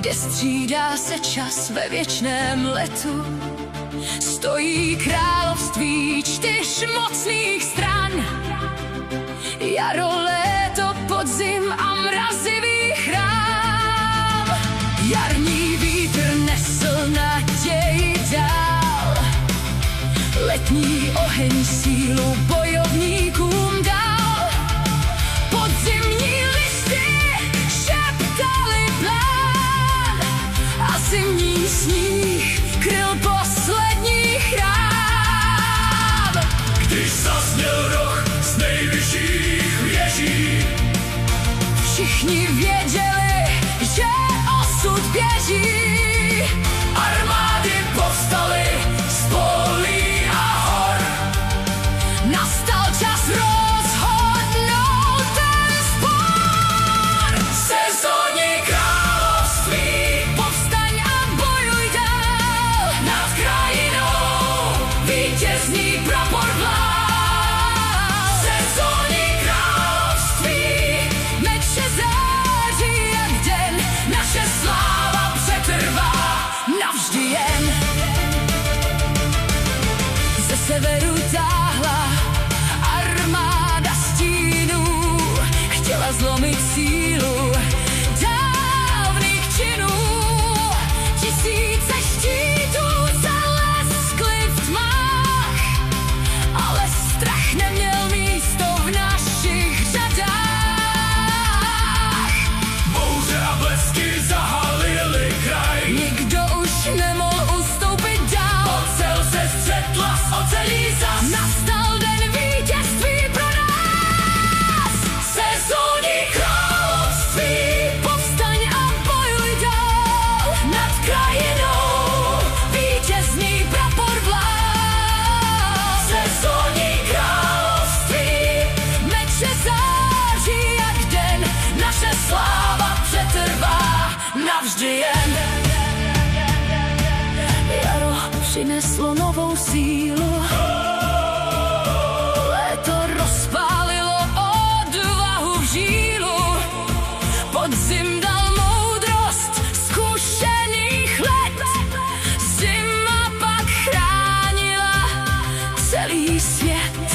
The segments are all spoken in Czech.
kde střídá se čas ve věčném letu. Stojí království 4 mocných stran. Jaro, léto, podzim a mrazivý chrám. Jarní vítr nesl naději dál. Letní oheň sílu bojovníkům dal. Podzimní listy šeptali plán a zimní sníh kryl poslední chrám. Když zazněl roh z nejvyšších věží, všichni věděli, že osud běží. armády povstaly z polí a hor. Nastal čas rozhodnout ten spor. Sezónní království, Povstaň a bojuj dál. nad krajinou vítězný prapor vlád. Sezónní království, Meče září jak den, naše sláva přetrvá. navždy jen. Ze severu táhla armáda stínů, chtěla zlomit sílu dávných činů. Tisíce štítů zaleskly v tmách, ale strach neměl místo v našich řadách. Bouře a blesky zahalily kraj. Nikdo už nemohl ustoupit dál. Ocel se střetla s ocelí zas. Nastal den vítězství pro nás. Sezónní království, Povstaň a bojuj dál. nad krajinou Vítězný prapor vlád. sezónní království, Meče září jak den, naše sláva přetrvá navždy jen. jaro přineslo novou sílu. Léto rozpálilo odvahu v žílu. Podzim dal moudrost zkušených let. Zima pak chránila celý svět.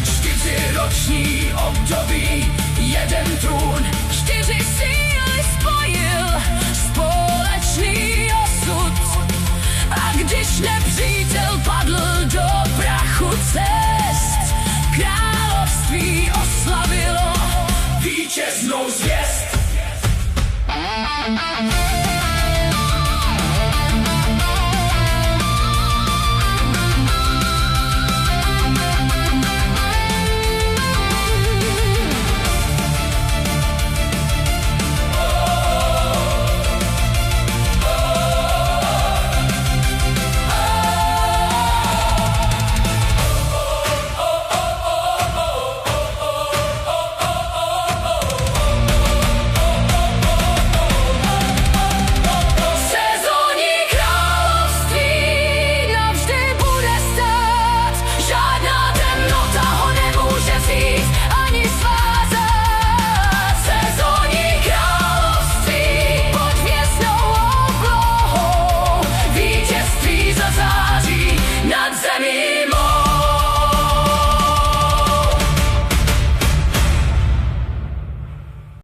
4roční období, jeden trůn. 4 síly spojil společný osud. A když nepřítel padl do prachu cest, království oslavilo Vítěznou zvěst.